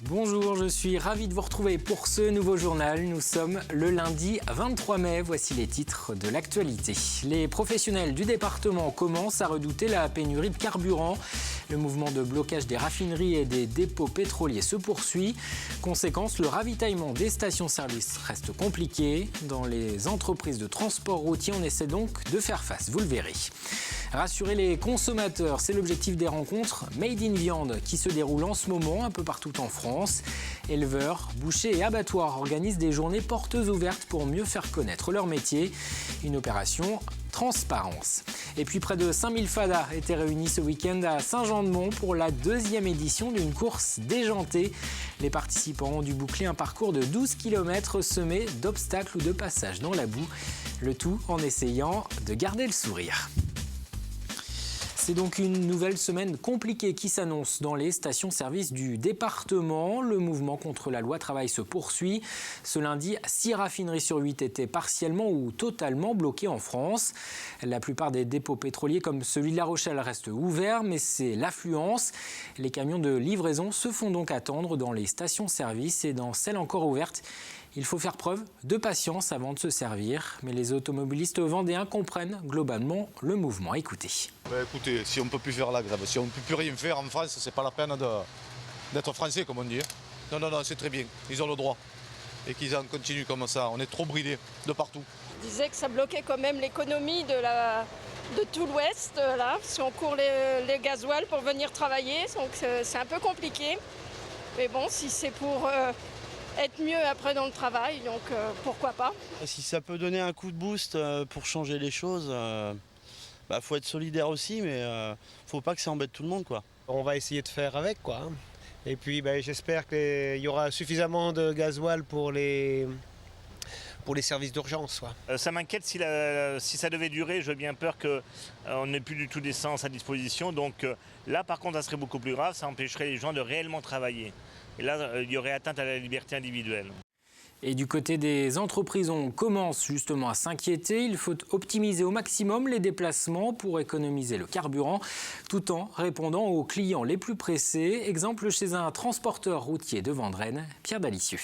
Bonjour, je suis ravi de vous retrouver pour ce nouveau journal. Nous sommes le lundi 23 mai. Voici les titres de l'actualité. Les professionnels du département commencent à redouter la pénurie de carburant. Le mouvement de blocage des raffineries et des dépôts pétroliers se poursuit. Conséquence, le ravitaillement des stations-service reste compliqué. Dans les entreprises de transport routier, on essaie donc de faire face, vous le verrez. Rassurer les consommateurs, c'est l'objectif des rencontres Made in Viande qui se déroulent en ce moment un peu partout en France. Éleveurs, bouchers et abattoirs organisent des journées portes ouvertes pour mieux faire connaître leur métier. Une opération transparence. Et puis près de 5000 fadas étaient réunis ce week-end à Saint-Jean-de-Mont pour la 2e édition d'une course déjantée. Les participants ont dû boucler un parcours de 12 km semé d'obstacles ou de passages dans la boue. Le tout en essayant de garder le sourire. C'est donc une nouvelle semaine compliquée qui s'annonce dans les stations-service du département. Le mouvement contre la loi travail se poursuit. Ce lundi, 6 raffineries sur 8 étaient partiellement ou totalement bloquées en France. La plupart des dépôts pétroliers comme celui de La Rochelle restent ouverts, mais c'est l'affluence. Les camions de livraison se font donc attendre dans les stations-service et dans celles encore ouvertes. Il faut faire preuve de patience avant de se servir, mais les automobilistes vendéens comprennent globalement le mouvement. Écoutez. Écoutez, si on ne peut plus faire la grève, si on ne peut plus rien faire en France, c'est pas la peine d'être français, comme on dit. Non, c'est très bien, ils ont le droit. Et qu'ils en continuent comme ça, on est trop bridés de partout. Je disais que ça bloquait quand même l'économie de tout l'Ouest, là, si on court les gasoils pour venir travailler, donc c'est un peu compliqué. Mais bon, si c'est pour être mieux après dans le travail, donc pourquoi pas. Si ça peut donner un coup de boost pour changer les choses, faut être solidaire aussi, mais faut pas que ça embête tout le monde, quoi. On va essayer de faire avec, quoi. Et puis j'espère qu'il y aura suffisamment de gasoil pour les services d'urgence. Ça m'inquiète si ça devait durer. J'ai bien peur qu'on n'ait plus du tout d'essence à disposition. Donc là, par contre, ça serait beaucoup plus grave. Ça empêcherait les gens de réellement travailler. Et là, il y aurait atteinte à la liberté individuelle. Et du côté des entreprises, on commence justement à s'inquiéter. Il faut optimiser au maximum les déplacements pour économiser le carburant, tout en répondant aux clients les plus pressés. Exemple chez un transporteur routier de Vendrennes, Pierre Dalicieux.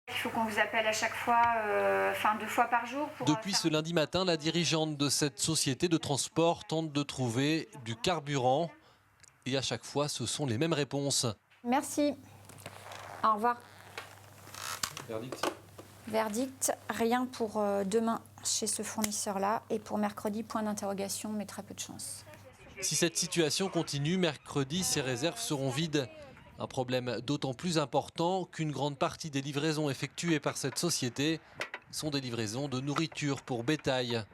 Il faut qu'on vous appelle à chaque fois, 2 fois par jour. Depuis ce lundi matin, la dirigeante de cette société de transport tente de trouver du carburant. Et à chaque fois, ce sont les mêmes réponses. Merci. Au revoir. Verdict, rien pour demain chez ce fournisseur-là. Et pour mercredi, point d'interrogation, mais très peu de chance. Si cette situation continue, mercredi, ces réserves seront vides. Un problème d'autant plus important qu'une grande partie des livraisons effectuées par cette société sont des livraisons de nourriture pour bétail.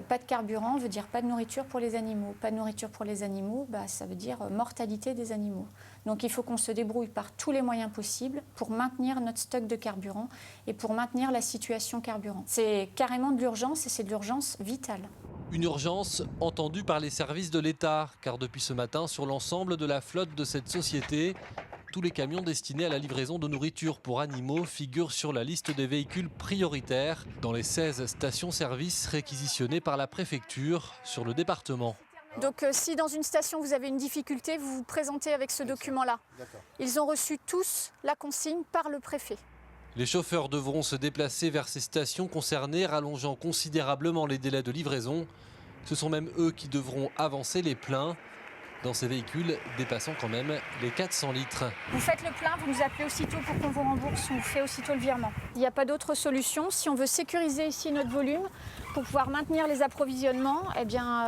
Pas de carburant veut dire pas de nourriture pour les animaux. Pas de nourriture pour les animaux, ça veut dire mortalité des animaux. Donc il faut qu'on se débrouille par tous les moyens possibles pour maintenir notre stock de carburant et pour maintenir la situation carburant. C'est carrément de l'urgence et c'est de l'urgence vitale. Une urgence entendue par les services de l'État, car depuis ce matin, sur l'ensemble de la flotte de cette société, tous les camions destinés à la livraison de nourriture pour animaux figurent sur la liste des véhicules prioritaires dans les 16 stations-service réquisitionnées par la préfecture sur le département. Donc si dans une station vous avez une difficulté, vous vous présentez avec ce document-là. Ils ont reçu tous la consigne par le préfet. Les chauffeurs devront se déplacer vers ces stations concernées, rallongeant considérablement les délais de livraison. Ce sont même eux qui devront avancer les pleins. Dans ces véhicules dépassant quand même les 400 litres. Vous faites le plein, vous nous appelez aussitôt pour qu'on vous rembourse, on vous fait aussitôt le virement. Il n'y a pas d'autre solution. Si on veut sécuriser ici notre volume pour pouvoir maintenir les approvisionnements,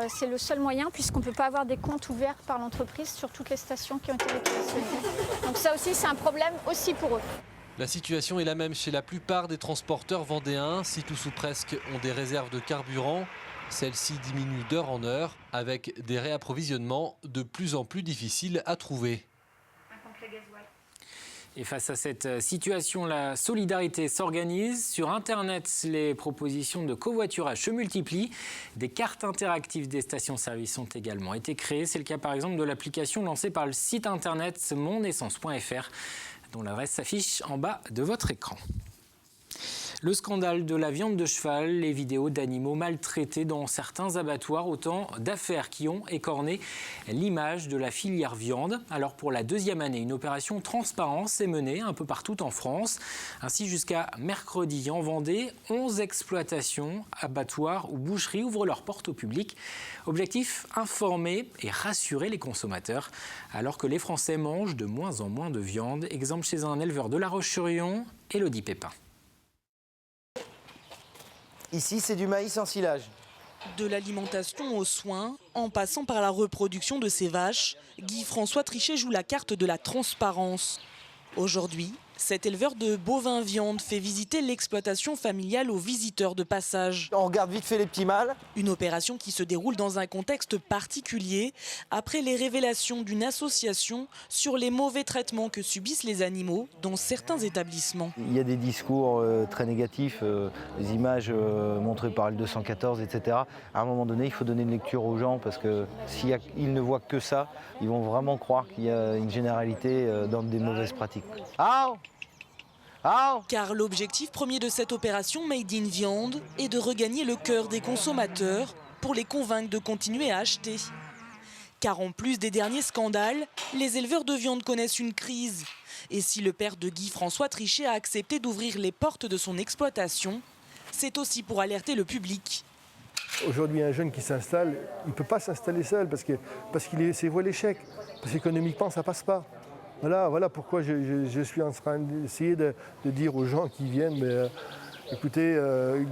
c'est le seul moyen puisqu'on ne peut pas avoir des comptes ouverts par l'entreprise sur toutes les stations qui ont été réquisitionnées. Donc ça aussi, c'est un problème aussi pour eux. La situation est la même chez la plupart des transporteurs vendéens. Si tous ou presque ont des réserves de carburant, celles-ci diminuent d'heure en heure avec des réapprovisionnements de plus en plus difficiles à trouver. Et face à cette situation, la solidarité s'organise. Sur Internet, les propositions de covoiturage se multiplient. Des cartes interactives des stations-service ont également été créées. C'est le cas par exemple de l'application lancée par le site internet monessence.fr, dont l'adresse s'affiche en bas de votre écran. Le scandale de la viande de cheval, les vidéos d'animaux maltraités dans certains abattoirs, autant d'affaires qui ont écorné l'image de la filière viande. Alors pour la deuxième année, une opération transparence est menée un peu partout en France. Ainsi jusqu'à mercredi en Vendée, 11 exploitations, abattoirs ou boucheries ouvrent leurs portes au public. Objectif, informer et rassurer les consommateurs alors que les Français mangent de moins en moins de viande. Exemple chez un éleveur de La Roche-sur-Yon, Élodie Pépin. Ici, c'est du maïs en silage. De l'alimentation aux soins, en passant par la reproduction de ces vaches, Guy-François Trichet joue la carte de la transparence. Aujourd'hui, cet éleveur de bovins viande fait visiter l'exploitation familiale aux visiteurs de passage. On regarde vite fait les petits mâles. Une opération qui se déroule dans un contexte particulier, après les révélations d'une association sur les mauvais traitements que subissent les animaux dans certains établissements. Il y a des discours très négatifs, des images montrées par le 214, etc. À un moment donné, il faut donner une lecture aux gens parce que s'ils ne voient que ça, ils vont vraiment croire qu'il y a une généralité dans des mauvaises pratiques. Car l'objectif premier de cette opération Made in Viande est de regagner le cœur des consommateurs pour les convaincre de continuer à acheter. Car en plus des derniers scandales, les éleveurs de viande connaissent une crise. Et si le père de Guy-François Trichet a accepté d'ouvrir les portes de son exploitation, c'est aussi pour alerter le public. Aujourd'hui, un jeune qui s'installe, il ne peut pas s'installer seul parce qu'il voit l'échec. Parce qu'économiquement, ça ne passe pas. Voilà pourquoi je suis en train d'essayer de dire aux gens qui viennent, écoutez,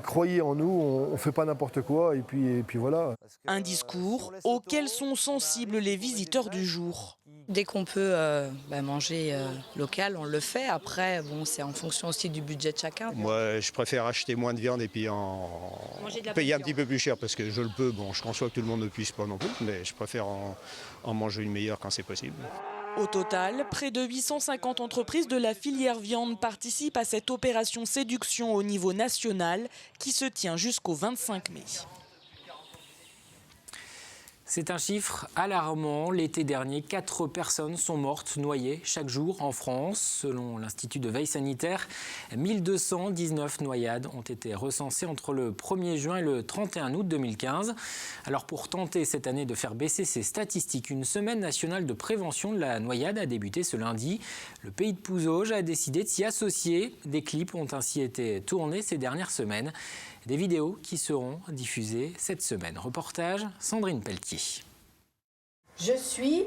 croyez en nous, on ne fait pas n'importe quoi, et puis voilà. Un discours auquel sont sensibles les visiteurs du jour. Dès qu'on peut manger local, on le fait. Après, c'est en fonction aussi du budget de chacun. Moi, je préfère acheter moins de viande et puis payer un petit peu plus cher parce que je le peux. Bon, je conçois que tout le monde ne puisse pas non plus, mais je préfère en manger une meilleure quand c'est possible. Au total, près de 850 entreprises de la filière viande participent à cette opération séduction au niveau national qui se tient jusqu'au 25 mai. C'est un chiffre alarmant. L'été dernier, 4 personnes sont mortes noyées chaque jour en France. Selon l'Institut de veille sanitaire, 1219 noyades ont été recensées entre le 1er juin et le 31 août 2015. Alors pour tenter cette année de faire baisser ces statistiques, une semaine nationale de prévention de la noyade a débuté ce lundi. Le pays de Pouzauges a décidé de s'y associer. Des clips ont ainsi été tournés ces dernières semaines. Des vidéos qui seront diffusées cette semaine. Reportage Sandrine Pelletier. Je suis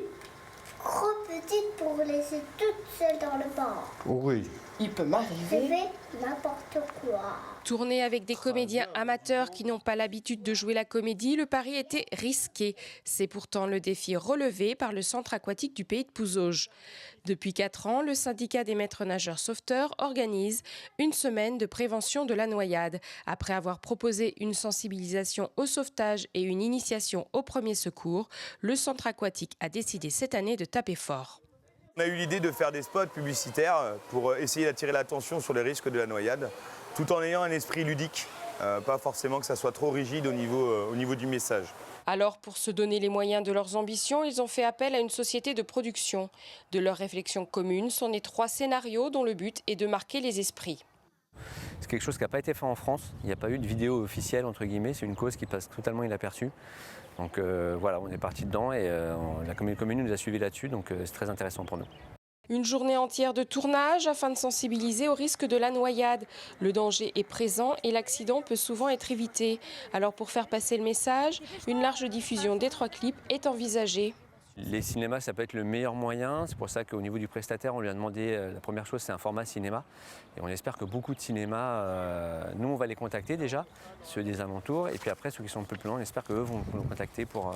trop petite pour vous laisser toute seule dans le bar. Oui. Il peut m'arriver n'importe quoi. Tourné avec des comédiens amateurs qui n'ont pas l'habitude de jouer la comédie, le pari était risqué. C'est pourtant le défi relevé par le centre aquatique du pays de Pouzauges. Depuis 4 ans, le syndicat des maîtres nageurs sauveteurs organise une semaine de prévention de la noyade. Après avoir proposé une sensibilisation au sauvetage et une initiation aux premiers secours, le centre aquatique a décidé cette année de taper fort. On a eu l'idée de faire des spots publicitaires pour essayer d'attirer l'attention sur les risques de la noyade, tout en ayant un esprit ludique, pas forcément que ça soit trop rigide au niveau du message. Alors, pour se donner les moyens de leurs ambitions, ils ont fait appel à une société de production. De leur réflexion commune sont nés 3 scénarios dont le but est de marquer les esprits. C'est quelque chose qui n'a pas été fait en France. Il n'y a pas eu de vidéo officielle, entre guillemets. C'est une cause qui passe totalement inaperçue. Donc voilà, on est parti dedans et la commune nous a suivis là-dessus. Donc c'est très intéressant pour nous. Une journée entière de tournage afin de sensibiliser au risque de la noyade. Le danger est présent et l'accident peut souvent être évité. Alors pour faire passer le message, une large diffusion des 3 clips est envisagée. Les cinémas, ça peut être le meilleur moyen. C'est pour ça qu'au niveau du prestataire, on lui a demandé, la première chose, c'est un format cinéma. Et on espère que beaucoup de cinémas, nous, on va les contacter déjà, ceux des alentours. Et puis après, ceux qui sont un peu plus loin, on espère qu'eux vont nous contacter pour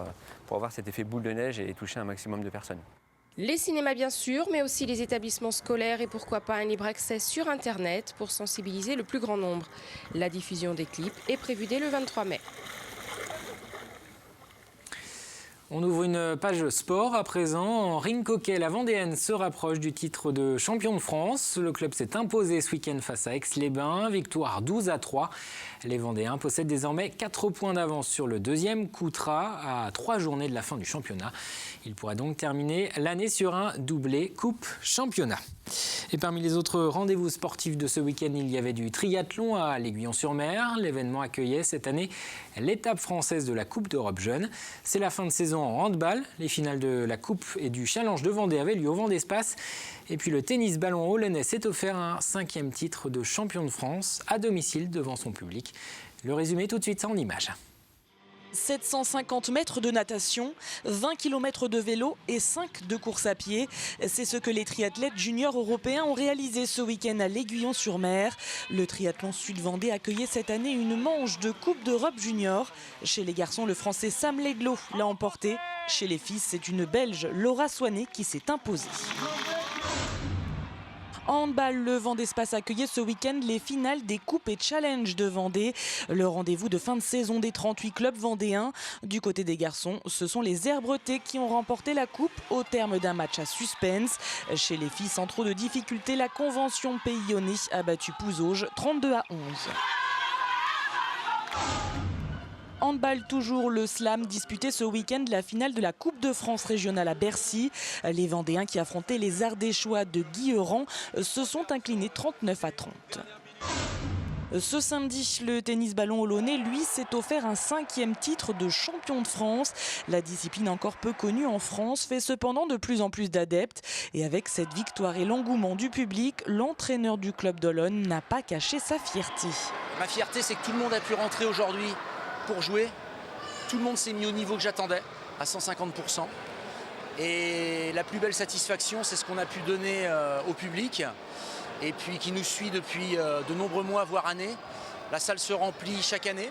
avoir cet effet boule de neige et toucher un maximum de personnes. Les cinémas bien sûr, mais aussi les établissements scolaires et pourquoi pas un libre accès sur Internet pour sensibiliser le plus grand nombre. La diffusion des clips est prévue dès le 23 mai. On ouvre une page sport à présent. En ring hockey, la Vendéenne se rapproche du titre de champion de France. Le club s'est imposé ce week-end face à Aix-les-Bains. Victoire 12-3. Les Vendéens possèdent désormais 4 points d'avance sur le deuxième Coutras à 3 journées de la fin du championnat. Il pourra donc terminer l'année sur un doublé coupe-championnat. Et parmi les autres rendez-vous sportifs de ce week-end, il y avait du triathlon à l'Aiguillon-sur-Mer. L'événement accueillait cette année l'étape française de la Coupe d'Europe Jeune. C'est la fin de saison en handball. Les finales de la Coupe et du Challenge de Vendée avaient lieu au Vendespace. Et puis le tennis ballon hollandais s'est offert un 5e titre de champion de France à domicile devant son public. Le résumé tout de suite en images. 750 mètres de natation, 20 km de vélo et 5 de course à pied. C'est ce que les triathlètes juniors européens ont réalisé ce week-end à l'Aiguillon-sur-Mer. Le triathlon Sud-Vendée accueillait cette année une manche de Coupe d'Europe junior. Chez les garçons, le français Sam Ledlow l'a emporté. Chez les filles, c'est une Belge, Laura Soinet, qui s'est imposée. En handball, le Vendespace accueillait ce week-end les finales des Coupes et Challenge de Vendée. Le rendez-vous de fin de saison des 38 clubs vendéens. Du côté des garçons, ce sont les Herbretais qui ont remporté la coupe au terme d'un match à suspense. Chez les filles, sans trop de difficultés, la Convention Pays-Lyonnais a battu Pouzauges 32-11. Handball toujours, le slam disputait ce week-end la finale de la Coupe de France régionale à Bercy. Les Vendéens qui affrontaient les Ardéchois de Guilleran se sont inclinés 39-30. Ce samedi, le tennis ballon hollandais, lui, s'est offert un 5e titre de champion de France. La discipline encore peu connue en France fait cependant de plus en plus d'adeptes. Et avec cette victoire et l'engouement du public, l'entraîneur du club d'Olonne n'a pas caché sa fierté. Ma fierté, c'est que tout le monde a pu rentrer aujourd'hui pour jouer. Tout le monde s'est mis au niveau que j'attendais, à 150%. Et la plus belle satisfaction, c'est ce qu'on a pu donner au public. Et puis qui nous suit depuis de nombreux mois, voire années. La salle se remplit chaque année.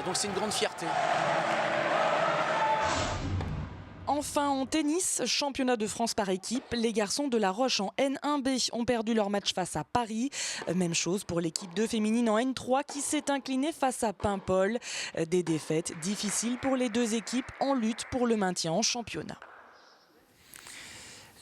Donc c'est une grande fierté. Enfin en tennis, championnat de France par équipe, les garçons de La Roche en N1B ont perdu leur match face à Paris. Même chose pour l'équipe de féminine en N3 qui s'est inclinée face à Paimpol. Des défaites difficiles pour les deux équipes en lutte pour le maintien en championnat.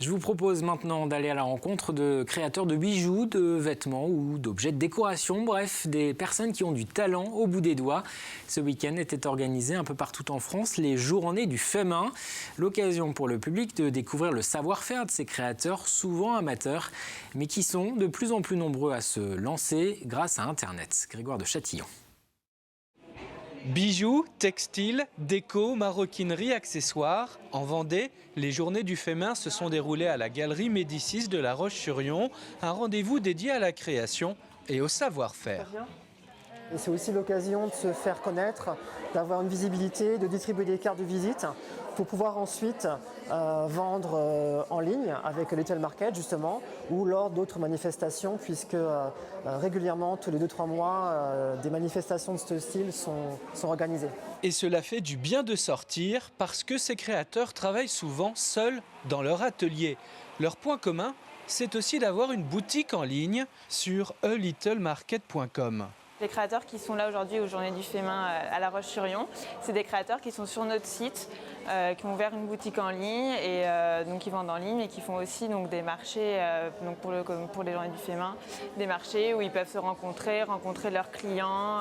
Je vous propose maintenant d'aller à la rencontre de créateurs de bijoux, de vêtements ou d'objets de décoration. Bref, des personnes qui ont du talent au bout des doigts. Ce week-end étaient organisés un peu partout en France les Journées du fait main. L'occasion pour le public de découvrir le savoir-faire de ces créateurs, souvent amateurs, mais qui sont de plus en plus nombreux à se lancer grâce à Internet. Grégoire de Châtillon. Bijoux, textiles, déco, maroquinerie, accessoires. En Vendée, les Journées du fait main se sont déroulées à la galerie Médicis de La Roche-sur-Yon, un rendez-vous dédié à la création et au savoir-faire. Et c'est aussi l'occasion de se faire connaître, d'avoir une visibilité, de distribuer des cartes de visite pour pouvoir ensuite vendre en ligne avec Little Market justement ou lors d'autres manifestations puisque régulièrement, tous les 2-3 mois, des manifestations de ce style sont organisées. Et cela fait du bien de sortir parce que ces créateurs travaillent souvent seuls dans leur atelier. Leur point commun, c'est aussi d'avoir une boutique en ligne sur alittlemarket.com. Les créateurs qui sont là aujourd'hui aux Journées du fait main à La Roche-sur-Yon, c'est des créateurs qui sont sur notre site, qui ont ouvert une boutique en ligne et donc qui vendent en ligne et qui font aussi donc, des marchés donc pour les Journées du fait main, des marchés où ils peuvent se rencontrer leurs clients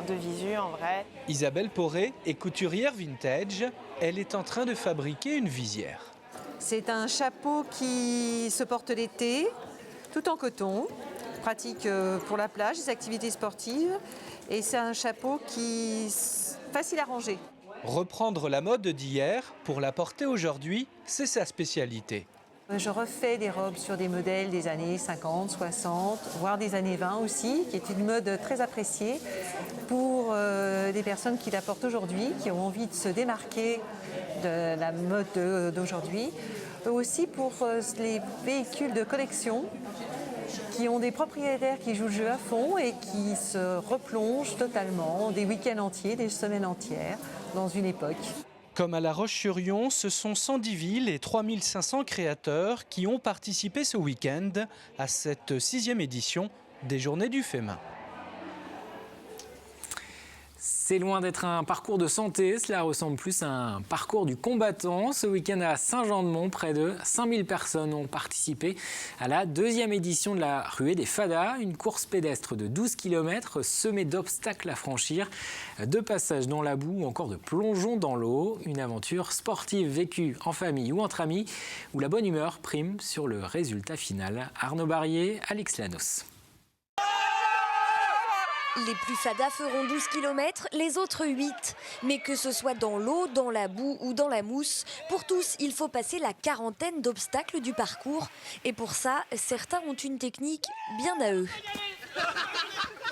de visu en vrai. Isabelle Poré est couturière vintage, elle est en train de fabriquer une visière. C'est un chapeau qui se porte l'été, tout en coton. Pratique pour la plage, les activités sportives et c'est un chapeau qui est facile à ranger. Reprendre la mode d'hier pour la porter aujourd'hui, c'est sa spécialité. Je refais des robes sur des modèles des années 50, 60, voire des années 20 aussi, qui est une mode très appréciée pour des personnes qui la portent aujourd'hui, qui ont envie de se démarquer de la mode d'aujourd'hui. Aussi pour les véhicules de collection qui ont des propriétaires qui jouent le jeu à fond et qui se replongent totalement des week-ends entiers, des semaines entières dans une époque. Comme à La Roche-sur-Yon, ce sont 110 villes et 3500 créateurs qui ont participé ce week-end à cette 6e édition des Journées du fait main. C'est loin d'être un parcours de santé, cela ressemble plus à un parcours du combattant. Ce week-end à Saint-Jean-de-Mont, près de 5000 personnes ont participé à la 2e édition de la Ruée des Fadas, une course pédestre de 12 km semée d'obstacles à franchir, de passages dans la boue ou encore de plongeons dans l'eau. Une aventure sportive vécue en famille ou entre amis, où la bonne humeur prime sur le résultat final. Arnaud Barrier, Alex Lanos. Les plus fadas feront 12 km, les autres 8. Mais que ce soit dans l'eau, dans la boue ou dans la mousse, pour tous, il faut passer la quarantaine d'obstacles du parcours. Et pour ça, certains ont une technique bien à eux.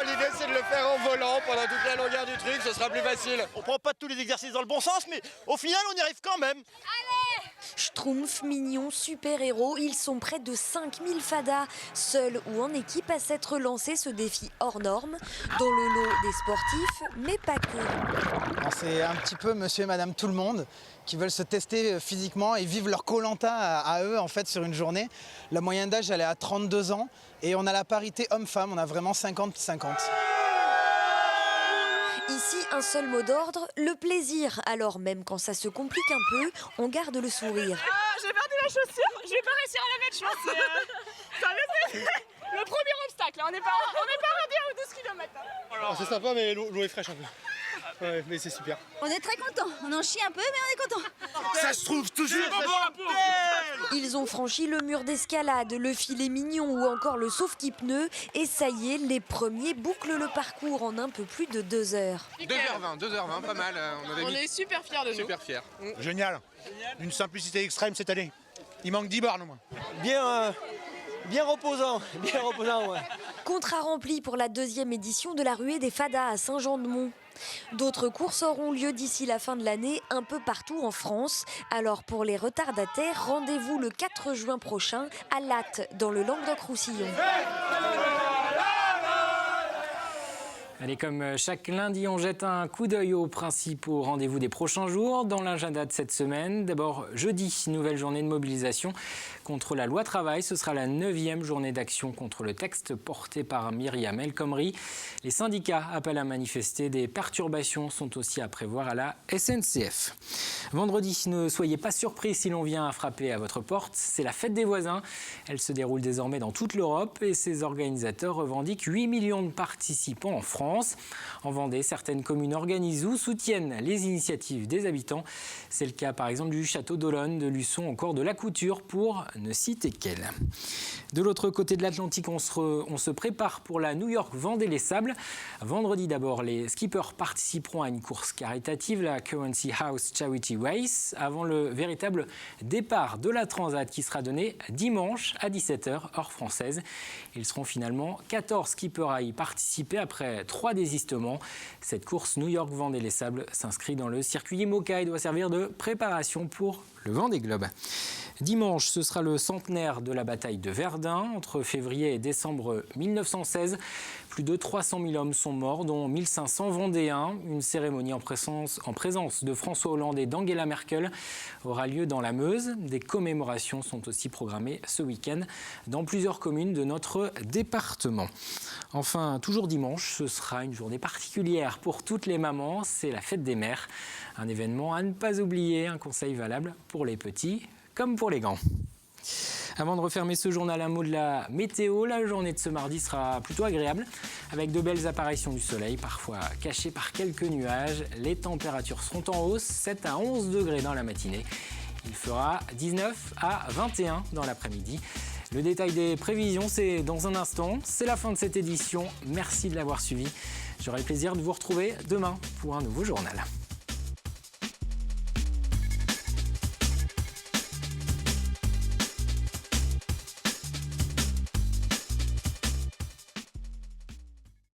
L'idée, c'est de le faire en volant pendant toute la longueur du truc, ce sera plus facile. On prend pas tous les exercices dans le bon sens, mais au final, on y arrive quand même. Allez ! Schtroumpfs, mignons, super-héros, ils sont près de 5000 fadas, seuls ou en équipe à s'être lancé ce défi hors norme, dans le lot des sportifs, mais pas que. C'est un petit peu monsieur et madame tout le monde qui veulent se tester physiquement et vivre leur Koh-Lanta à eux en fait sur une journée. La moyenne d'âge elle est à 32 ans et on a la parité homme-femme, on a vraiment 50-50. Ici, un seul mot d'ordre, le plaisir. Alors même quand ça se complique un peu, on garde le sourire. Ah, j'ai perdu la chaussure, je vais pas réussir à la mettre, je pense. C'est le premier obstacle, on n'est pas rendu à 12 km. Oh, c'est sympa mais l'eau est fraîche un peu. Ouais, mais c'est super. On est très contents, on en chie un peu mais on est contents. Ça se trouve toujours. Ils ont franchi le mur d'escalade, le filet mignon ou encore le sauve-qui-pneus. Et ça y est, les premiers bouclent le parcours en un peu plus de 2 heures. 2h20, pas mal. On est super fiers de nous. Super fiers. Génial. Une simplicité extrême cette année. Il manque 10 bornes au moins. Bien reposant, ouais. Contrat rempli pour la 2e édition de la Ruée des Fadas à Saint-Jean-de-Mont. D'autres courses auront lieu d'ici la fin de l'année un peu partout en France. Alors pour les retardataires, rendez-vous le 4 juin prochain à Latte, dans le Languedoc-Roussillon. Allez, comme chaque lundi, on jette un coup d'œil aux principaux rendez-vous des prochains jours dans l'agenda de cette semaine. D'abord, jeudi, nouvelle journée de mobilisation contre la loi travail. Ce sera la 9e journée d'action contre le texte porté par Myriam El Khomri. Les syndicats appellent à manifester. Des perturbations sont aussi à prévoir à la SNCF. Vendredi, ne soyez pas surpris si l'on vient à frapper à votre porte. C'est la fête des voisins. Elle se déroule désormais dans toute l'Europe et ses organisateurs revendiquent 8 millions de participants en France. En Vendée, certaines communes organisent ou soutiennent les initiatives des habitants. C'est le cas par exemple du château d'Olonne, de Luçon, encore de la Couture, pour ne citer qu'elle. De l'autre côté de l'Atlantique, on se prépare pour la New York Vendée-les-Sables. Vendredi d'abord, les skippers participeront à une course caritative, la Currency House Charity Race, avant le véritable départ de la Transat qui sera donné dimanche à 17h, heure française. Ils seront finalement 14 skippers à y participer après 3 désistements. Cette course New York Vendée-les-Sables s'inscrit dans le circuit IMOCA et doit servir de préparation pour le Vendée Globe. Dimanche, ce sera le centenaire de la bataille de Verdun. Entre février et décembre 1916, plus de 300 000 hommes sont morts, dont 1500 Vendéens. Une cérémonie en présence de François Hollande et d'Angela Merkel aura lieu dans la Meuse. Des commémorations sont aussi programmées ce week-end dans plusieurs communes de notre département. Enfin, toujours dimanche, ce sera une journée particulière pour toutes les mamans. C'est la fête des mères. Un événement à ne pas oublier, un conseil valable pour les petits comme pour les grands. Avant de refermer ce journal, un mot de la météo. La journée de ce mardi sera plutôt agréable, avec de belles apparitions du soleil, parfois cachées par quelques nuages. Les températures seront en hausse, 7 à 11 degrés dans la matinée. Il fera 19 à 21 dans l'après-midi. Le détail des prévisions, c'est dans un instant. C'est la fin de cette édition. Merci de l'avoir suivi. J'aurai le plaisir de vous retrouver demain pour un nouveau journal.